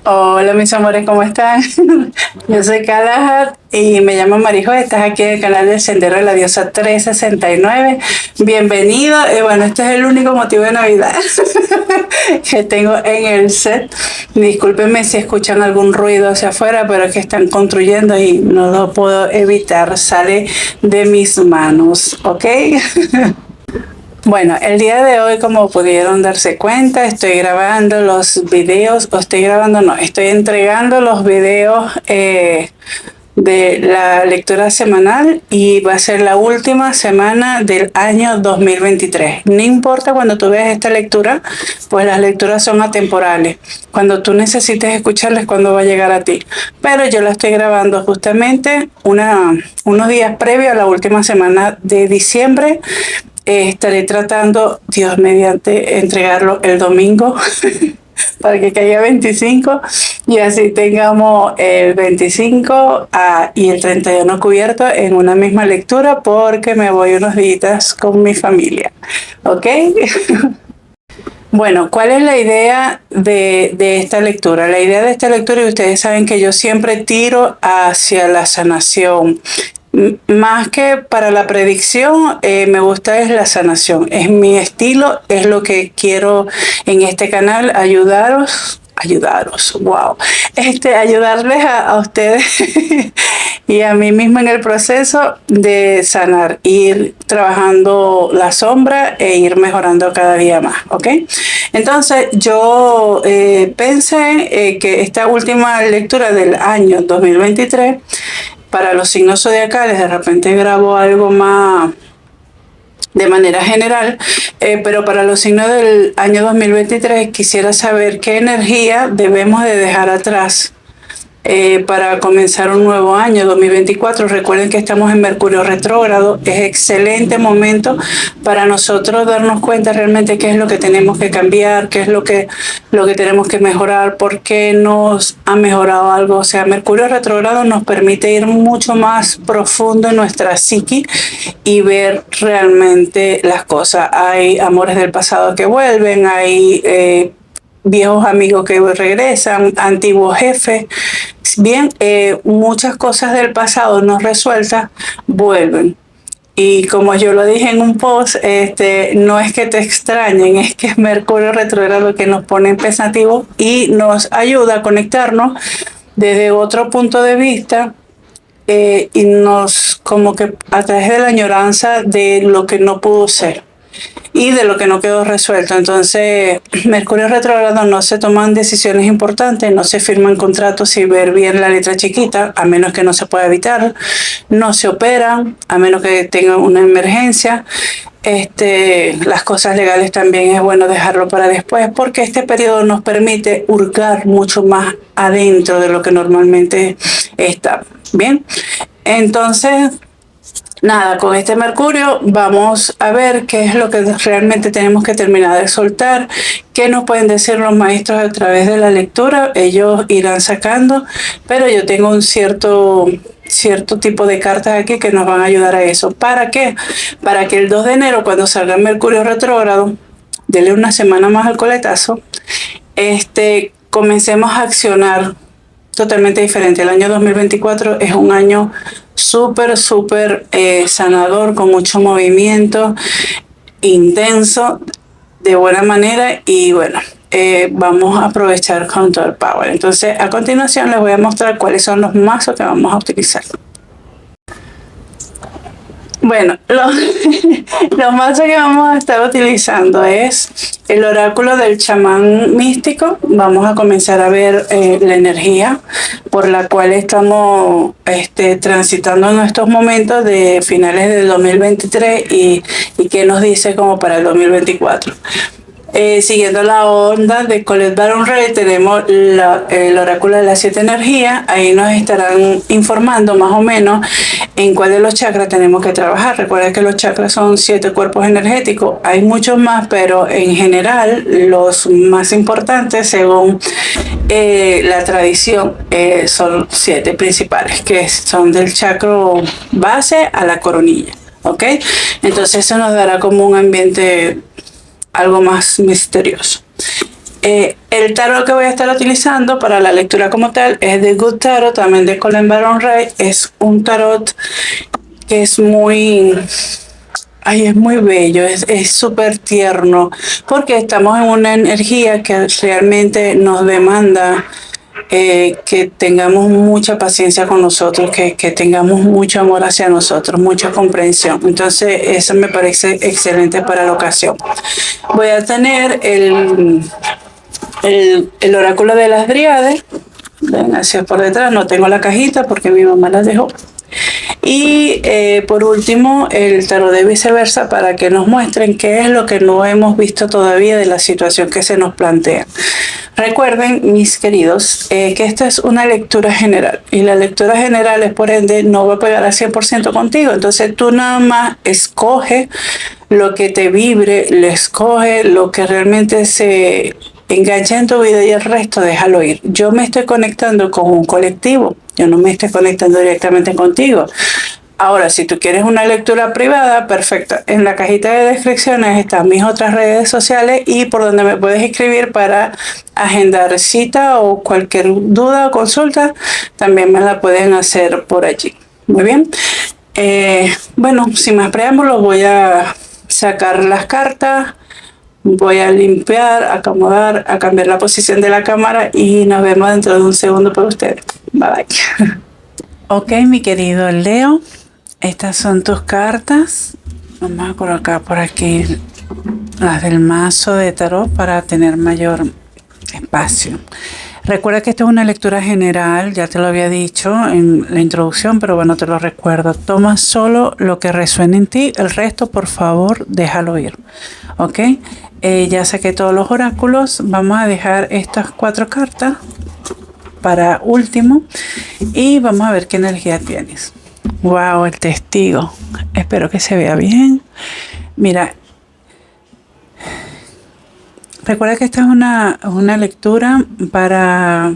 Hola mis amores, ¿cómo están? Yo soy Kalahar y me llamo Marijo. Estás aquí en el canal del Sendero de la Diosa 369. Bienvenido. Bueno, este es el único motivo de Navidad que tengo en el set. Discúlpenme si escuchan algún ruido hacia afuera, pero es que están construyendo y no lo puedo evitar. Sale de mis manos, ¿ok? Bueno, el día de hoy, como pudieron darse cuenta, estoy grabando los videos, o estoy grabando, no, estoy entregando los videos de la lectura semanal y va a ser la última semana del año 2023. No importa cuando tú veas esta lectura, pues las lecturas son atemporales. Cuando tú necesites escucharlas, cuando va a llegar a ti. Pero yo la estoy grabando justamente unos días previo a la última semana de diciembre. Estaré tratando, Dios mediante, entregarlo el domingo para que caiga 25 y así tengamos el 25 y el 31 cubierto en una misma lectura porque me voy unos días con mi familia. ¿Ok? Bueno, ¿cuál es la idea de esta lectura? La idea de esta lectura, y ustedes saben que yo siempre tiro hacia la sanación. Más que para la predicción, me gusta es la sanación. Es mi estilo, es lo que quiero en este canal, ayudaros, wow. Ayudarles a ustedes y a mí mismo en el proceso de sanar, ir trabajando la sombra e ir mejorando cada día más, ¿ok? Entonces yo pensé que esta última lectura del año 2023 para los signos zodiacales, de repente grabo algo más de manera general, pero para los signos del año 2023 quisiera saber qué energía debemos de dejar atrás para comenzar un nuevo año 2024. Recuerden que estamos en Mercurio retrógrado. Es excelente momento para nosotros darnos cuenta realmente qué es lo que tenemos que cambiar, qué es lo que tenemos que mejorar, por qué nos ha mejorado algo. O sea, Mercurio retrógrado nos permite ir mucho más profundo en nuestra psiqui y ver realmente las cosas. Hay amores del pasado que vuelven, hay viejos amigos que regresan, antiguos jefes. Bien, muchas cosas del pasado no resueltas vuelven. Y como yo lo dije en un post, no es que te extrañen, es que es Mercurio retrógrado que nos pone pensativos y nos ayuda a conectarnos desde otro punto de vista, y nos como que a través de la añoranza de lo que no pudo ser y de lo que no quedó resuelto. Entonces, Mercurio retrógrado, no se toman decisiones importantes, no se firman contratos sin ver bien la letra chiquita, a menos que no se pueda evitar, no se operan, a menos que tengan una emergencia. Las cosas legales también es bueno dejarlo para después, porque este periodo nos permite hurgar mucho más adentro de lo que normalmente está. Bien, entonces nada, con este Mercurio vamos a ver qué es lo que realmente tenemos que terminar de soltar, qué nos pueden decir los maestros a través de la lectura. Ellos irán sacando, pero yo tengo un cierto tipo de cartas aquí que nos van a ayudar a eso. ¿Para qué? Para que el 2 de enero, cuando salga Mercurio retrógrado, dele una semana más al coletazo, comencemos a accionar totalmente diferente. El año 2024 es un año súper sanador, con mucho movimiento, intenso, de buena manera, y bueno, vamos a aprovechar con todo el power. Entonces, a continuación les voy a mostrar cuáles son los mazos que vamos a utilizar. Bueno, los mazos que vamos a estar utilizando es el oráculo del chamán místico. Vamos a comenzar a ver la energía por la cual estamos transitando en estos momentos de finales del 2023 y qué nos dice como para el 2024. Siguiendo la onda de Colette Baron Reid, tenemos el oráculo de las 7 energías. Ahí nos estarán informando más o menos en cuál de los chakras tenemos que trabajar. Recuerden que los chakras son 7 cuerpos energéticos. Hay muchos más, pero en general los más importantes, según la tradición, son 7 principales, que son del chakra base a la coronilla. ¿Ok? Entonces eso nos dará como un ambiente algo más misterioso. El tarot que voy a estar utilizando para la lectura como tal es de Good Tarot, también de Colin Baron Ray. Es un tarot que es muy... Ay, es muy bello, es súper tierno, porque estamos en una energía que realmente nos demanda que tengamos mucha paciencia con nosotros, que tengamos mucho amor hacia nosotros, mucha comprensión. Entonces, eso me parece excelente para la ocasión. Voy a tener el oráculo de las Dríades. Ven hacia por detrás, no tengo la cajita porque mi mamá la dejó. Y por último, el tarot de viceversa para que nos muestren qué es lo que no hemos visto todavía de la situación que se nos plantea. Recuerden, mis queridos, que esta es una lectura general y la lectura general es por ende no va a pegar al 100% contigo. Entonces tú nada más escoge lo que te vibre, le escoge lo que realmente se engancha en tu vida y el resto déjalo ir. Yo me estoy conectando con un colectivo, yo no me estoy conectando directamente contigo. Ahora, si tú quieres una lectura privada, perfecto. En la cajita de descripciones están mis otras redes sociales y por donde me puedes escribir para agendar cita o cualquier duda o consulta, también me la pueden hacer por allí. Muy bien. Bueno, sin más preámbulos, voy a sacar las cartas. Voy a limpiar, acomodar, a cambiar la posición de la cámara y nos vemos dentro de un segundo por ustedes. Bye bye. Ok, mi querido Leo, estas son tus cartas. Vamos a colocar por aquí las del mazo de tarot para tener mayor espacio. Recuerda que esto es una lectura general, ya te lo había dicho en la introducción, pero bueno, te lo recuerdo. Toma solo lo que resuene en ti, el resto, por favor, déjalo ir. ¿Ok? Ya saqué todos los oráculos. Vamos a dejar estas 4 cartas para último y vamos a ver qué energía tienes. Wow, el testigo. Espero que se vea bien. Mira, recuerda que esta es una lectura para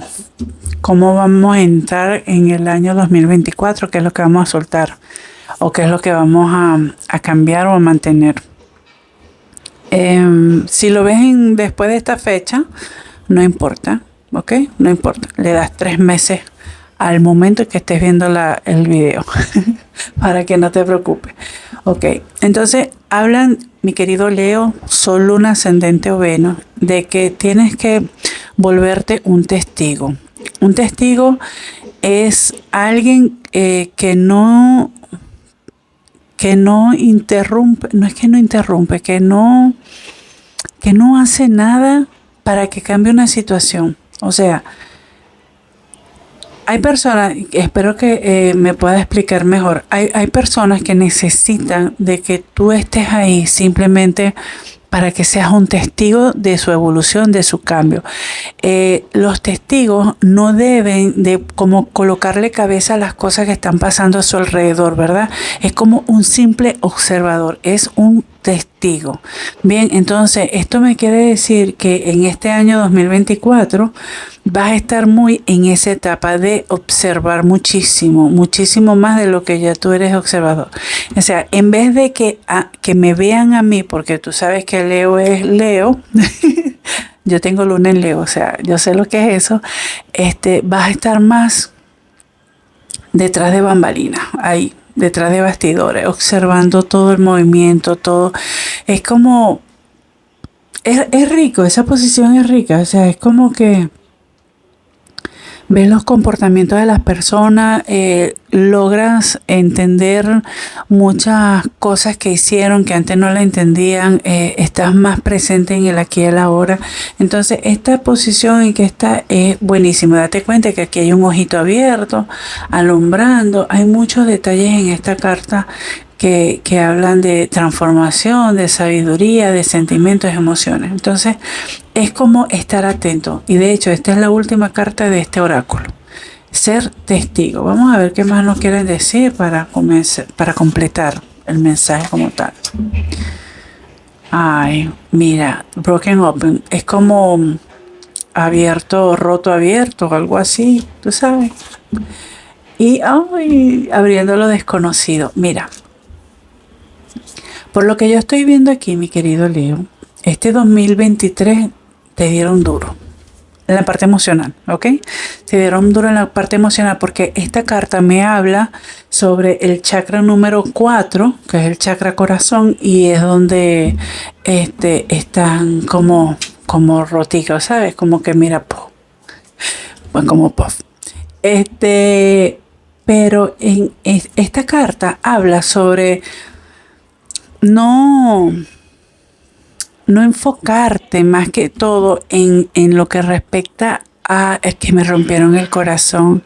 cómo vamos a entrar en el año 2024, qué es lo que vamos a soltar o qué es lo que vamos a cambiar o a mantener. Si lo ves después de esta fecha, no importa, ¿ok? No importa. Le das 3 meses al momento que estés viendo el video para que no te preocupes. Ok, entonces hablan, mi querido Leo, Sol, Luna, Ascendente o Venus, de que tienes que volverte un testigo. Un testigo es alguien que no interrumpe, no es que no interrumpe, que no hace nada para que cambie una situación. O sea, hay personas, espero que me pueda explicar mejor, hay personas que necesitan de que tú estés ahí simplemente para que seas un testigo de su evolución, de su cambio. Los testigos no deben de como colocarle cabeza a las cosas que están pasando a su alrededor, ¿verdad? Es como un simple observador, es un testigo. Bien, entonces esto me quiere decir que en este año 2024 vas a estar muy en esa etapa de observar muchísimo, muchísimo más de lo que ya tú eres observador. O sea, en vez de que me vean a mí, porque tú sabes que Leo es Leo, yo tengo luna en Leo, o sea, yo sé lo que es eso, vas a estar más detrás de bambalinas, ahí, detrás de bastidores, observando todo el movimiento, todo. Es como, es rico, esa posición es rica, o sea, es como que ves los comportamientos de las personas, logras entender muchas cosas que hicieron que antes no la entendían, estás más presente en el aquí y el ahora. Entonces esta posición en que está es buenísima. Date cuenta que aquí hay un ojito abierto, alumbrando, hay muchos detalles en esta carta que hablan de transformación, de sabiduría, de sentimientos, emociones. Entonces es como estar atento. Y de hecho esta es la última carta de este oráculo. Ser testigo. Vamos a ver qué más nos quieren decir para completar el mensaje como tal. Ay, mira, broken open. Es como abierto, roto, abierto, algo así, tú sabes. Y abriendo lo desconocido. Mira, por lo que yo estoy viendo aquí, mi querido Leo, este 2023 te dieron duro en la parte emocional, ¿ok? Te dieron duro en la parte emocional porque esta carta me habla sobre el chakra número 4, que es el chakra corazón, y es donde están como roticos, ¿sabes? Como que mira, pues como puff. Pero esta carta habla sobre no enfocarte más que todo en lo que respecta a que me rompieron el corazón,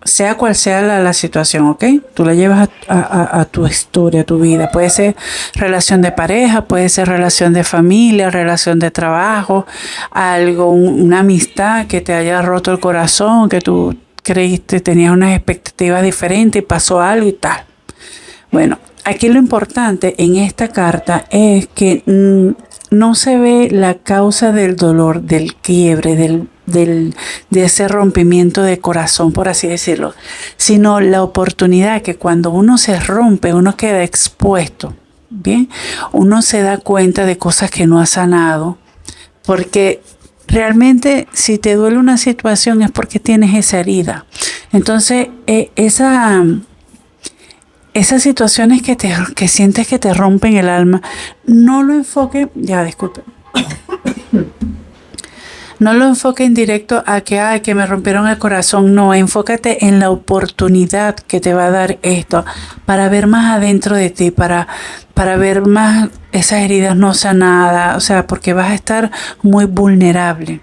sea cual sea la situación, ¿ok? Tú la llevas a tu historia, a tu vida. Puede ser relación de pareja, puede ser relación de familia, relación de trabajo, algo, una amistad que te haya roto el corazón, que tú creíste, tenías unas expectativas diferentes y pasó algo y tal. Bueno, aquí lo importante en esta carta es que no se ve la causa del dolor, del quiebre, de ese rompimiento de corazón, por así decirlo, sino la oportunidad que cuando uno se rompe, uno queda expuesto, ¿bien? Uno se da cuenta de cosas que no ha sanado, porque realmente si te duele una situación es porque tienes esa herida. Entonces, esas situaciones que sientes que te rompen el alma, no lo enfoque, no lo enfoque en directo a que me rompieron el corazón. No, enfócate en la oportunidad que te va a dar esto para ver más adentro de ti, para ver más esas heridas no sanadas, o sea, porque vas a estar muy vulnerable.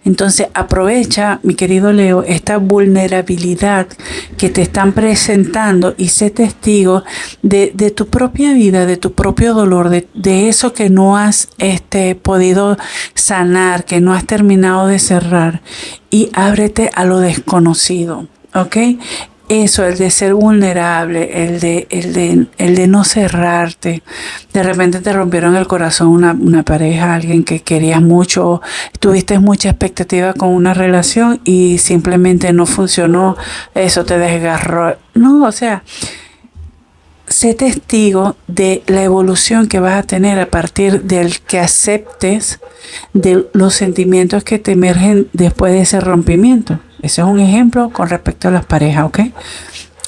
Entonces aprovecha, mi querido Leo, esta vulnerabilidad que te están presentando y sé testigo de tu propia vida, de tu propio dolor, de eso que no has podido sanar, que no has terminado de cerrar, y ábrete a lo desconocido, ¿ok? Eso, el de ser vulnerable, el de no cerrarte. De repente te rompieron el corazón una pareja, alguien que querías mucho, tuviste mucha expectativa con una relación y simplemente no funcionó, eso te desgarró. No, o sea, sé testigo de la evolución que vas a tener a partir del que aceptes de los sentimientos que te emergen después de ese rompimiento. Ese es un ejemplo con respecto a las parejas, ¿ok?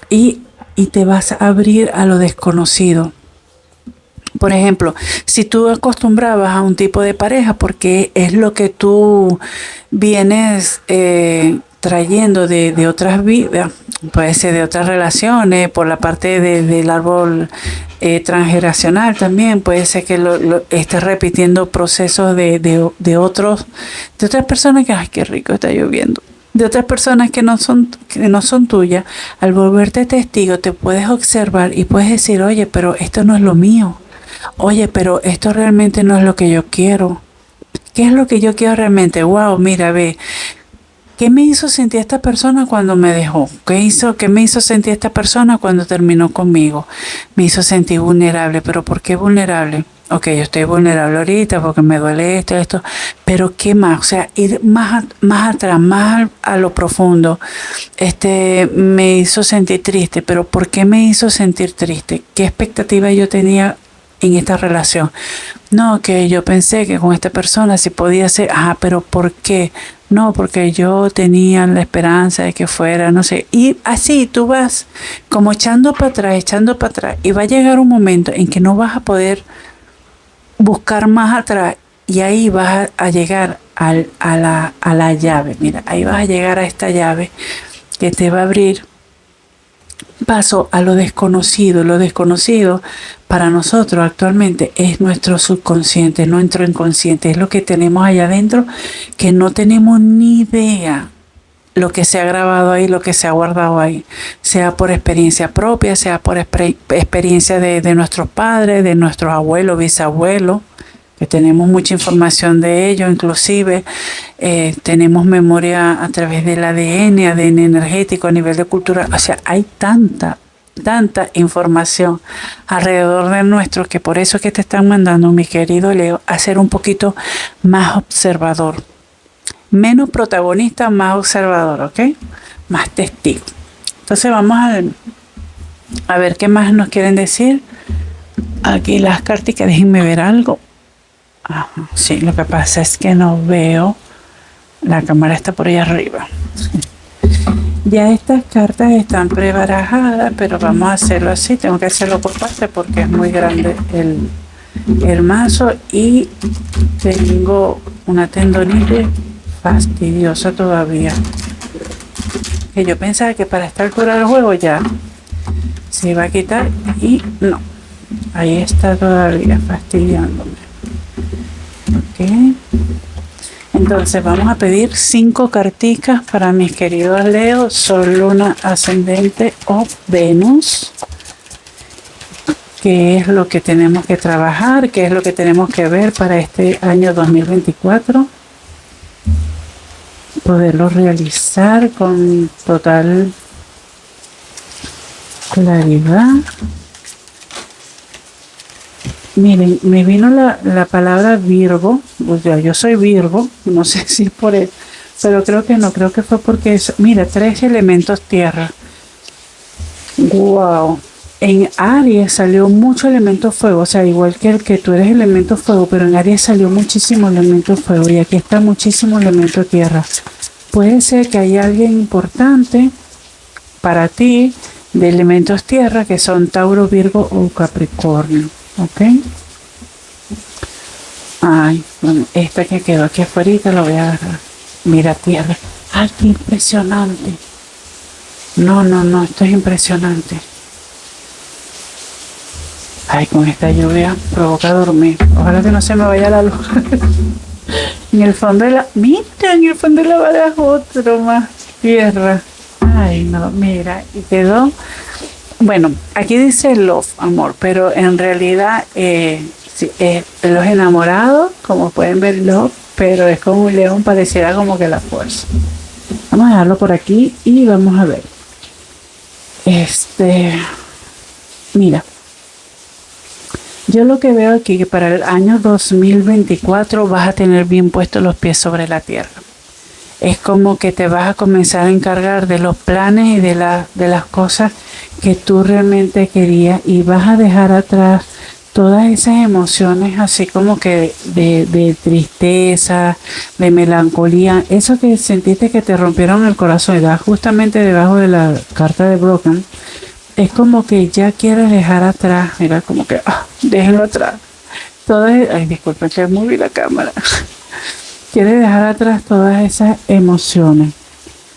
Y te vas a abrir a lo desconocido. Por ejemplo, si tú acostumbrabas a un tipo de pareja porque es lo que tú vienes trayendo de otras vidas, puede ser de otras relaciones, por la parte del árbol transgeneracional también, puede ser que estés repitiendo procesos de otras personas que, ay, qué rico está lloviendo, de otras personas que no son tuyas. Al volverte testigo te puedes observar y puedes decir, oye, pero esto no es lo mío. Oye, pero esto realmente no es lo que yo quiero. ¿Qué es lo que yo quiero realmente? Wow, mira, ve, ¿qué me hizo sentir esta persona cuando me dejó? ¿Qué me hizo sentir esta persona cuando terminó conmigo? Me hizo sentir vulnerable. ¿Pero por qué vulnerable? Ok, yo estoy vulnerable ahorita porque me duele esto, pero ¿qué más? O sea, ir más atrás, más a lo profundo. Me hizo sentir triste, pero ¿por qué me hizo sentir triste? ¿Qué expectativa yo tenía en esta relación? No, que yo pensé que con esta persona sí podía ser, pero ¿por qué? No, porque yo tenía la esperanza de que fuera, no sé. Y así tú vas como echando para atrás, y va a llegar un momento en que no vas a poder buscar más atrás, y ahí vas a llegar a la llave. Mira, ahí vas a llegar a esta llave que te va a abrir paso a lo desconocido. Lo desconocido para nosotros actualmente es nuestro subconsciente, nuestro inconsciente, es lo que tenemos allá adentro que no tenemos ni idea lo que se ha grabado ahí, lo que se ha guardado ahí, sea por experiencia propia, sea por experiencia de nuestros padres, de nuestros abuelos, bisabuelos, que tenemos mucha información de ellos, inclusive tenemos memoria a través del ADN energético, a nivel de cultura. O sea, hay tanta información alrededor de nuestro, que por eso es que te están mandando, mi querido Leo, a ser un poquito más observador. Menos protagonista, más observador, ¿ok? Más testigo. Entonces vamos a ver qué más nos quieren decir. Aquí las cartas, déjenme ver algo. Ajá, sí, lo que pasa es que no veo. La cámara está por ahí arriba. Ya estas cartas están prebarajadas, pero vamos a hacerlo así. Tengo que hacerlo por parte porque es muy grande el mazo y tengo una tendonitis fastidiosa todavía. Que yo pensaba que para esta altura del juego ya se iba a quitar y no. Ahí está todavía fastidiándome. Ok. Entonces vamos a pedir 5 carticas para mis queridos Leo, Sol, Luna, Ascendente o Venus. ¿Qué es lo que tenemos que trabajar? ¿Qué es lo que tenemos que ver para este año 2024? Poderlo realizar con total claridad. Miren, me vino la palabra Virgo, o sea, yo soy Virgo, no sé si es por eso, pero creo que no, creo que fue porque eso. Mira, 3 elementos tierra. Wow. En Aries salió mucho elemento fuego, o sea, igual que el que tú eres elemento fuego, pero en Aries salió muchísimo elemento fuego y aquí está muchísimo elemento tierra. Puede ser que haya alguien importante para ti de elementos tierra que son Tauro, Virgo o Capricornio. ¿Ok? Ay, bueno, esta que quedó aquí afuera la voy a agarrar. Mira, tierra. Ay, qué impresionante. No, esto es impresionante. Ay, con esta lluvia provoca dormir. Ojalá que no se me vaya la luz. En el fondo de la... Mira, en el fondo de la baraja otro más. Tierra. Ay, no, mira. Y quedó... Bueno, aquí dice love, amor, pero en realidad sí, los enamorados, como pueden ver, love, pero es como un león, pareciera como que la fuerza. Vamos a dejarlo por aquí y vamos a ver. Mira, yo lo que veo aquí que para el año 2024 vas a tener bien puestos los pies sobre la tierra. Es como que te vas a comenzar a encargar de los planes y de las cosas que tú realmente querías y vas a dejar atrás todas esas emociones así como que de tristeza, de melancolía, eso que sentiste que te rompieron el corazón y da justamente debajo de la carta de Broken, es como que ya quieres dejar atrás, mira, como que déjenlo atrás. Ay, disculpen que moví la cámara. Quieres dejar atrás todas esas emociones,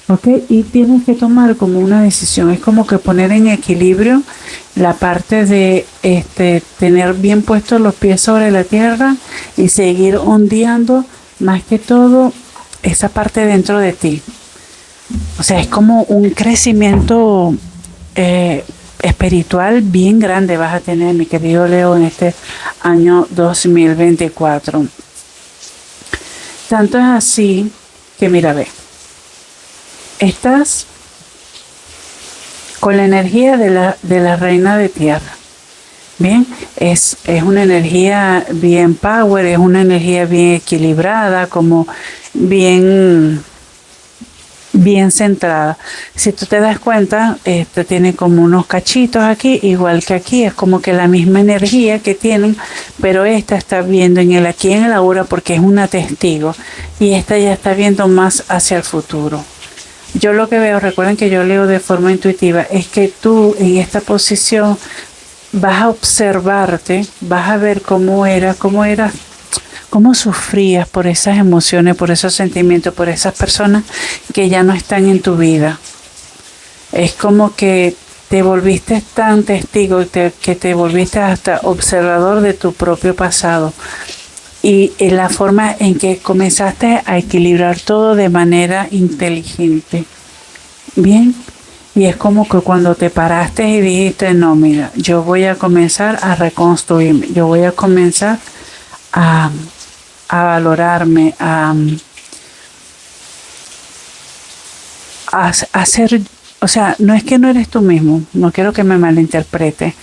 ¿ok? Y tienes que tomar como una decisión, es como que poner en equilibrio la parte de tener bien puestos los pies sobre la tierra y seguir ondeando más que todo esa parte dentro de ti. O sea, es como un crecimiento espiritual bien grande vas a tener, mi querido Leo, en este año 2024. Tanto es así que mira, ve, estás con la energía de la reina de tierra. Bien, es una energía bien power, es una energía bien equilibrada, como bien centrada. Si tú te das cuenta, esto tiene como unos cachitos aquí, igual que aquí, es como que la misma energía que tienen, pero esta está viendo en el aquí, en el ahora, porque es una testigo, y esta ya está viendo más hacia el futuro. Yo lo que veo, recuerden que yo leo de forma intuitiva, es que tú en esta posición vas a observarte, vas a ver cómo eras, cómo sufrías por esas emociones, por esos sentimientos, por esas personas que ya no están en tu vida. Es como que te volviste tan testigo, que te volviste hasta observador de tu propio pasado. Y en la forma en que comenzaste a equilibrar todo de manera inteligente. Bien. Y es como que cuando te paraste y dijiste, no, mira, yo voy a comenzar a reconstruirme, yo voy a comenzar a valorarme, a hacer, o sea, no es que no eres tú mismo, no quiero que me malinterprete,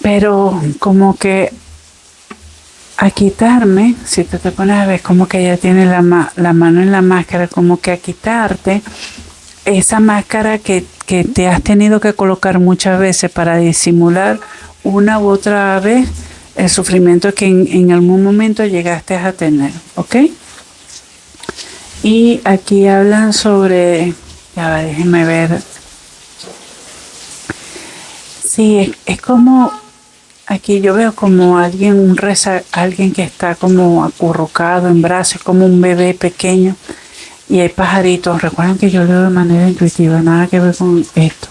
pero como que a quitarme, si te pones a ver, como que ella tiene la mano en la máscara, como que a quitarte esa máscara que te has tenido que colocar muchas veces para disimular una u otra vez el sufrimiento que en algún momento llegaste a tener, ¿ok? Y aquí hablan sobre, ya va, déjenme ver. Sí, es como, aquí yo veo como alguien, alguien que está como acurrucado en brazos, como un bebé pequeño. Y hay pajaritos. Recuerden que yo leo de manera intuitiva, nada que ver con esto.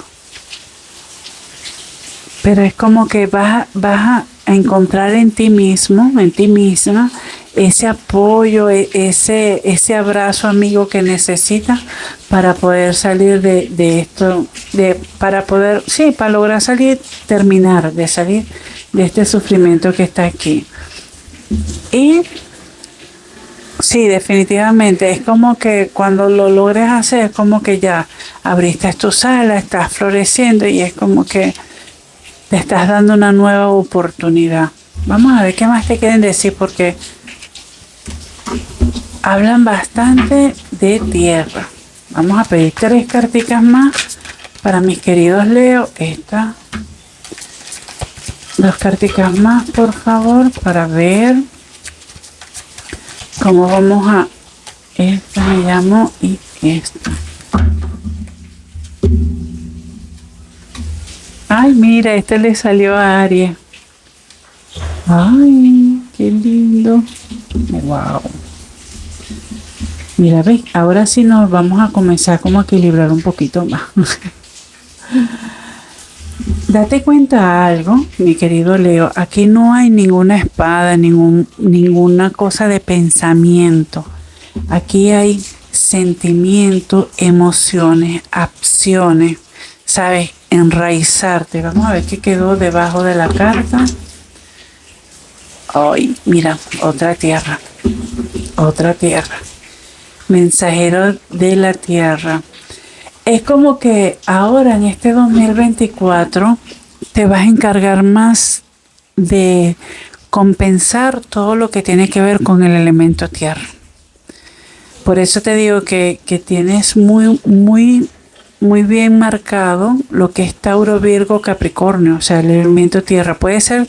Pero es como que vas a encontrar en ti mismo, en ti misma, ese apoyo, ese abrazo amigo que necesitas para poder salir de esto, para poder, sí, para lograr terminar de salir de este sufrimiento que está aquí. Y sí, definitivamente, es como que cuando lo logres hacer, es como que ya abriste tu sala, estás floreciendo y es como que te estás dando una nueva oportunidad. Vamos a ver qué más te quieren decir porque hablan bastante de tierra. Vamos a pedir 3 carticas más para mis queridos Leo. Esta. 2 carticas más, por favor, para ver cómo vamos a... Esta me llamo y esta. Ay, mira, este le salió a Aries. Ay, qué lindo. Wow. Mira, ve, ahora sí nos vamos a comenzar como a equilibrar un poquito más. Date cuenta algo, mi querido Leo. Aquí no hay ninguna espada, ninguna cosa de pensamiento. Aquí hay sentimientos, emociones, acciones. ¿Sabes? Enraizarte. Vamos a ver qué quedó debajo de la carta. Ay, mira, otra tierra. Otra tierra. Mensajero de la tierra. Es como que ahora en este 2024 te vas a encargar más de compensar todo lo que tiene que ver con el elemento tierra. Por eso te digo que tienes muy bien marcado lo que es Tauro, Virgo, Capricornio, o sea, el elemento tierra. Puede ser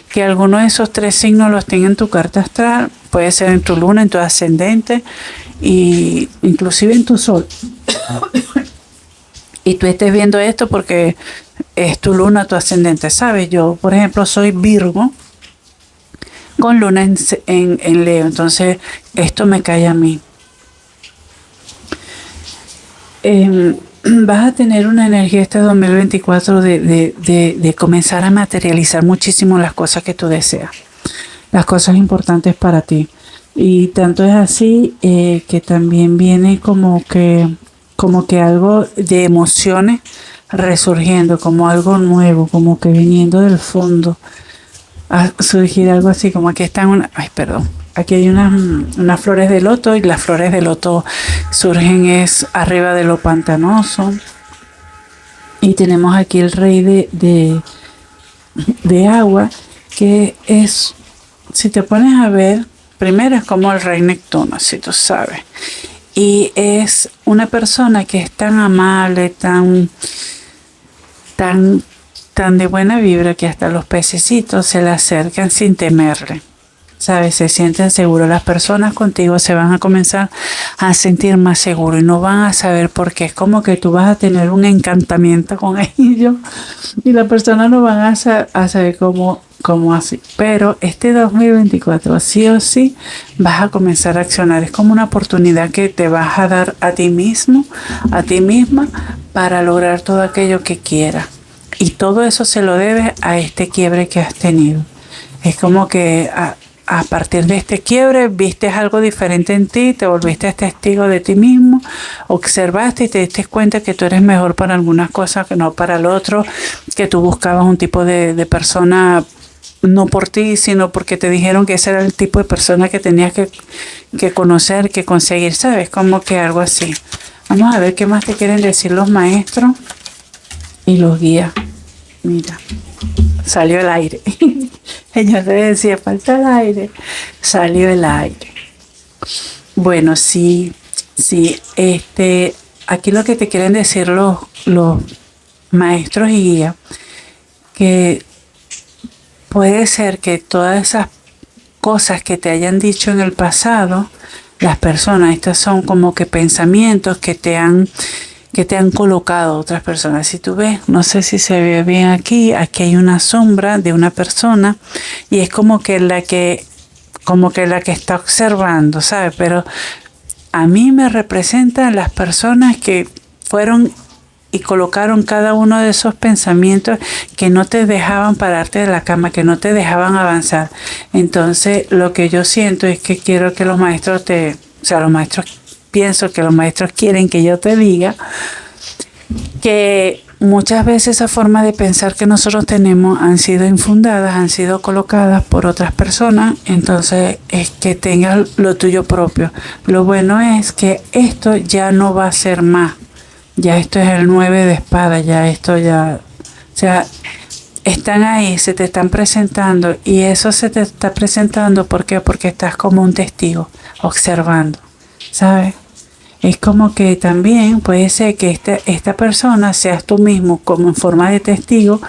que alguno de esos 3 signos los tenga en tu carta astral, puede ser en tu luna, en tu ascendente y inclusive en tu sol. Y tú estés viendo esto porque es tu luna, tu ascendente, ¿sabes? Yo, por ejemplo, soy Virgo con luna en Leo, entonces esto me cae a mí. Vas a tener una energía este 2024 de comenzar a materializar muchísimo las cosas que tú deseas, las cosas importantes para ti. Y tanto es así que también viene como que algo de emociones resurgiendo, como algo nuevo, como que viniendo del fondo a surgir algo así, como aquí están aquí hay unas flores de loto y las flores de loto surgen es arriba de lo pantanoso. Y tenemos aquí el rey de agua, que es, si te pones a ver, primero es como el rey Neptuno, si tú sabes. Y es una persona que es tan amable, tan de buena vibra que hasta los pececitos se le acercan sin temerle. ¿Sabes? Se sienten seguros. Las personas contigo se van a comenzar a sentir más seguros y no van a saber por qué. Es como que tú vas a tener un encantamiento con ellos y las personas no van a saber cómo así. Pero este 2024 sí o sí vas a comenzar a accionar. Es como una oportunidad que te vas a dar a ti mismo, a ti misma, para lograr todo aquello que quieras. Y todo eso se lo debes a este quiebre que has tenido. Es como que a partir de este quiebre viste algo diferente en ti, te volviste testigo de ti mismo, observaste y te diste cuenta que tú eres mejor para algunas cosas que no para el otro, que tú buscabas un tipo de persona no por ti, sino porque te dijeron que ese era el tipo de persona que tenías que conocer, que conseguir, ¿sabes? Como que algo así. Vamos a ver qué más te quieren decir los maestros y los guías. Mira, salió el aire. Yo te decía, falta el aire. Salió el aire. Bueno, sí, aquí lo que te quieren decir los maestros y guías, que puede ser que todas esas cosas que te hayan dicho en el pasado, las personas, estas son como que pensamientos que te han colocado otras personas. Si tú ves, no sé si se ve bien aquí hay una sombra de una persona y es como que la que está observando, ¿sabes? Pero a mí me representan las personas que fueron y colocaron cada uno de esos pensamientos que no te dejaban pararte de la cama, que no te dejaban avanzar. Entonces, lo que yo siento es que quiero que los maestros pienso que los maestros quieren que yo te diga que muchas veces esa forma de pensar que nosotros tenemos han sido infundadas, han sido colocadas por otras personas, entonces es que tengas lo tuyo propio. Lo bueno es que esto ya no va a ser más. Ya esto es el 9 de espada, o sea, están ahí, se te están presentando y eso se te está presentando, ¿por qué? Porque estás como un testigo, observando, ¿sabes? Es como que también puede ser que esta persona seas tú mismo como en forma de testigo,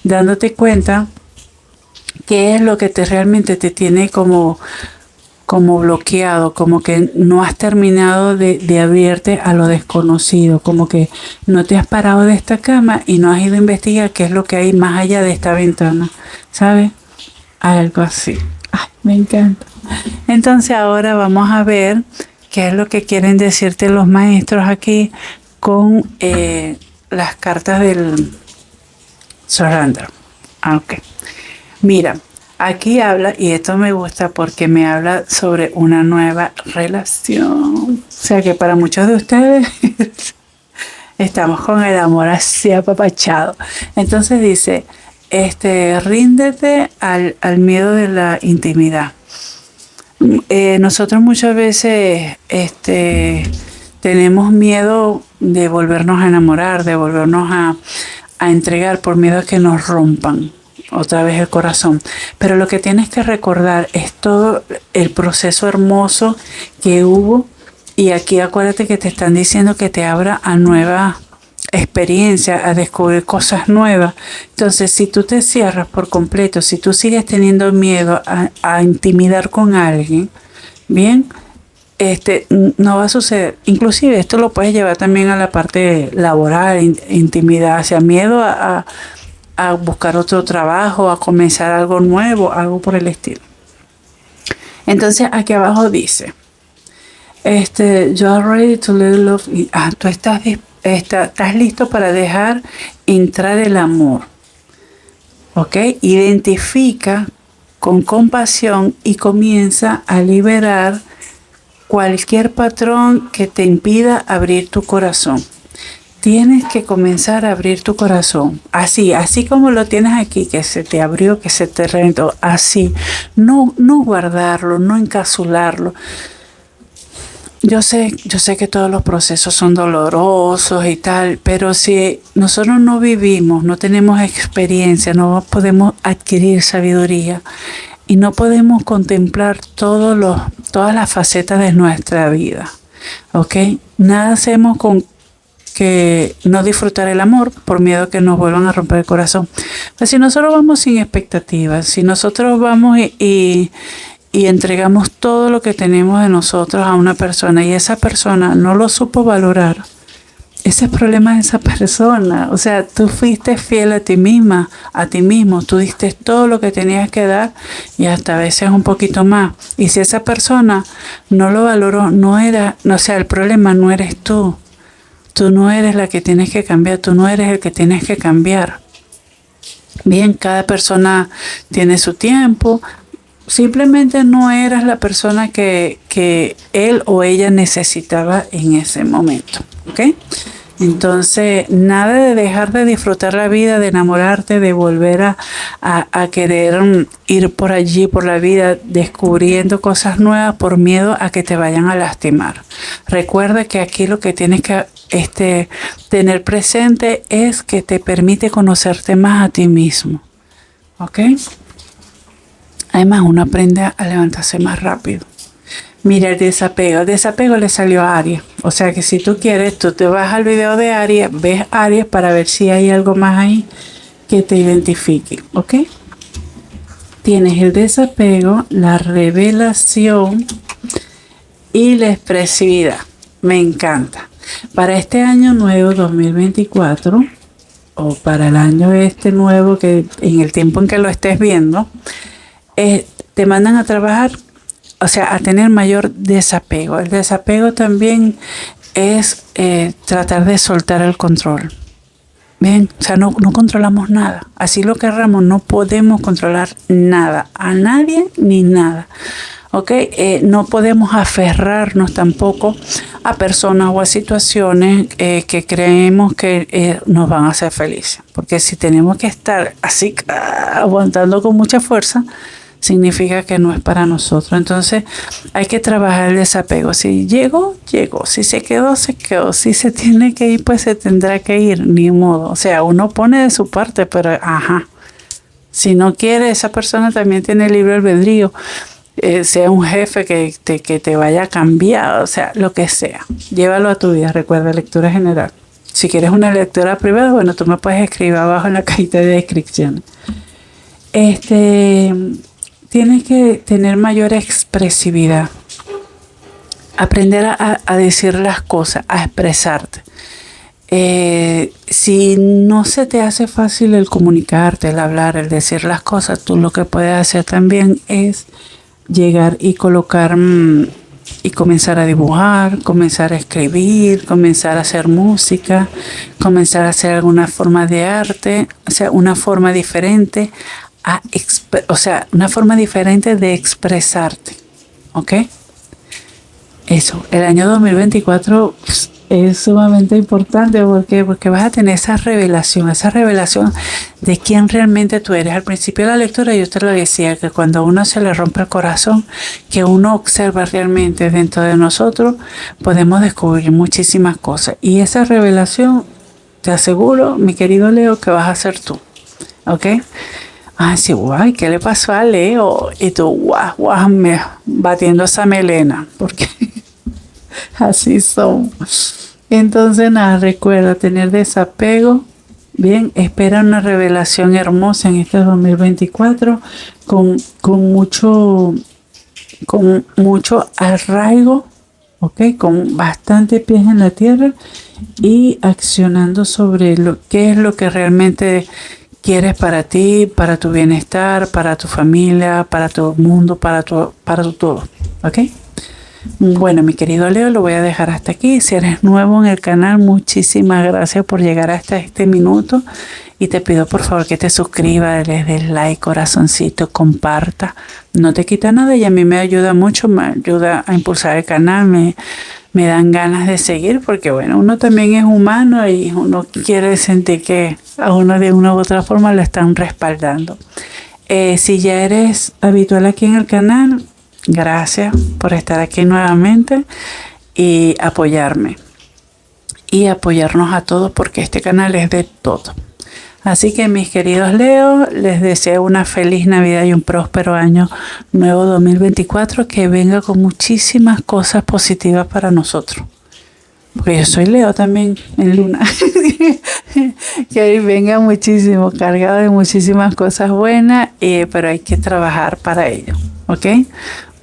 dándote cuenta qué es lo que realmente te tiene como bloqueado, como que no has terminado de abrirte a lo desconocido, como que no te has parado de esta cama y no has ido a investigar qué es lo que hay más allá de esta ventana, ¿sabes? Algo así. Ay, me encanta. Entonces ahora vamos a ver qué es lo que quieren decirte los maestros aquí con las cartas del Surrender. Ok. Mira, aquí habla, y esto me gusta porque me habla sobre una nueva relación. O sea que para muchos de ustedes estamos con el amor así apapachado. Entonces dice, ríndete al miedo de la intimidad. Nosotros muchas veces tenemos miedo de volvernos a enamorar, de volvernos a entregar por miedo a que nos rompan otra vez el corazón. Pero lo que tienes que recordar es todo el proceso hermoso que hubo, y aquí acuérdate que te están diciendo que te abra a nuevas experiencias, a descubrir cosas nuevas. Entonces, si tú te cierras por completo, si tú sigues teniendo miedo a intimidar con alguien, bien, no va a suceder. Inclusive esto lo puedes llevar también a la parte laboral, intimidad, hacia miedo a buscar otro trabajo, a comenzar algo nuevo, algo por el estilo. Entonces aquí abajo dice, you are ready to let love. Tú estás listo para dejar entrar el amor. ¿Ok? Identifica con compasión y comienza a liberar cualquier patrón que te impida abrir tu corazón. Tienes que comenzar a abrir tu corazón. Así como lo tienes aquí, que se te abrió, que se te reventó. Así. No guardarlo, no encapsularlo. Yo sé que todos los procesos son dolorosos y tal, pero si nosotros no vivimos, no tenemos experiencia, no podemos adquirir sabiduría y no podemos contemplar todas las facetas de nuestra vida. ¿Ok? Nada hacemos con que no disfrutar el amor por miedo a que nos vuelvan a romper el corazón. Pues si nosotros vamos sin expectativas, si nosotros vamos y entregamos todo lo que tenemos de nosotros a una persona y esa persona no lo supo valorar, ese es el problema de esa persona. O sea, tú fuiste fiel a ti misma, a ti mismo, tú diste todo lo que tenías que dar y hasta a veces un poquito más. Y si esa persona no lo valoró, el problema no eres tú. Tú no eres la que tienes que cambiar, tú no eres el que tienes que cambiar. Bien, cada persona tiene su tiempo. Simplemente no eras la persona que él o ella necesitaba en ese momento. ¿Ok? Entonces, nada de dejar de disfrutar la vida, de enamorarte, de volver a querer ir por allí, por la vida, descubriendo cosas nuevas por miedo a que te vayan a lastimar. Recuerda que aquí lo que tienes que tener presente es que te permite conocerte más a ti mismo. ¿Ok? Además, uno aprende a levantarse más rápido. Mira el desapego. El desapego le salió a Aries. O sea que si tú quieres, tú te vas al video de Aries, ves Aries para ver si hay algo más ahí que te identifique. ¿Ok? tienes el desapego, la revelación y la expresividad. Me encanta. Para este año nuevo 2024 o para el año este nuevo, que en el tiempo en que lo estés viendo, te mandan a trabajar, o sea, a tener mayor desapego. El desapego también es tratar de soltar el control. Bien, o sea, no controlamos nada. Así lo querramos, no podemos controlar nada, a nadie ni nada. ¿Ok? No podemos aferrarnos tampoco a personas o a situaciones que creemos que nos van a hacer felices. Porque si tenemos que estar así aguantando con mucha fuerza, significa que no es para nosotros. Entonces hay que trabajar el desapego. Si llegó, llegó. Si se quedó, se quedó. Si se tiene que ir, pues se tendrá que ir. Ni modo. O sea, uno pone de su parte, pero si no quiere, esa persona también tiene libre albedrío. Sea un jefe que te vaya a cambiar, o sea, lo que sea. Llévalo a tu vida. Recuerda, lectura general. Si quieres una lectura privada, bueno, tú me puedes escribir abajo en la cajita de descripción. Tienes que tener mayor expresividad. Aprender a decir las cosas, a expresarte. Si no se te hace fácil el comunicarte, el hablar, el decir las cosas, tú lo que puedes hacer también es llegar y colocar y comenzar a dibujar, comenzar a escribir, comenzar a hacer música, comenzar a hacer alguna forma de arte, o sea, una forma diferente una forma diferente de expresarte, ¿ok? Eso, el año 2024 es sumamente importante porque vas a tener esa revelación de quién realmente tú eres. Al principio de la lectura yo te lo decía, que cuando a uno se le rompe el corazón, que uno observa realmente dentro de nosotros, podemos descubrir muchísimas cosas. Y esa revelación, te aseguro, mi querido Leo, que vas a ser tú, ¿ok? Sí, guay, ¿qué le pasó a Leo? Y tú, guau, me batiendo esa melena, porque así son. Entonces, nada, recuerda tener desapego. Bien, espera una revelación hermosa en este 2024 con mucho arraigo, ¿ok? Con bastante pies en la tierra y accionando sobre qué es lo que realmente quieres para ti, para tu bienestar, para tu familia, para tu mundo, para tu todo, ¿ok? Bueno, mi querido Leo, lo voy a dejar hasta aquí. Si eres nuevo en el canal, muchísimas gracias por llegar hasta este minuto y te pido por favor que te suscribas, les des like, corazoncito, comparta. No te quita nada y a mí me ayuda mucho, me ayuda a impulsar el canal, me dan ganas de seguir porque bueno, uno también es humano y uno quiere sentir que a uno de una u otra forma lo están respaldando. Si ya eres habitual aquí en el canal, gracias por estar aquí nuevamente y apoyarme y apoyarnos a todos porque este canal es de todo. Así que mis queridos Leo, les deseo una feliz Navidad y un próspero año nuevo 2024 que venga con muchísimas cosas positivas para nosotros. Porque yo soy Leo también en Luna. Que venga muchísimo, cargado de muchísimas cosas buenas, pero hay que trabajar para ello. ¿Ok?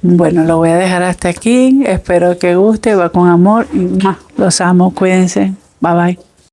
Bueno, lo voy a dejar hasta aquí. Espero que guste, va con amor y los amo. Cuídense. Bye bye.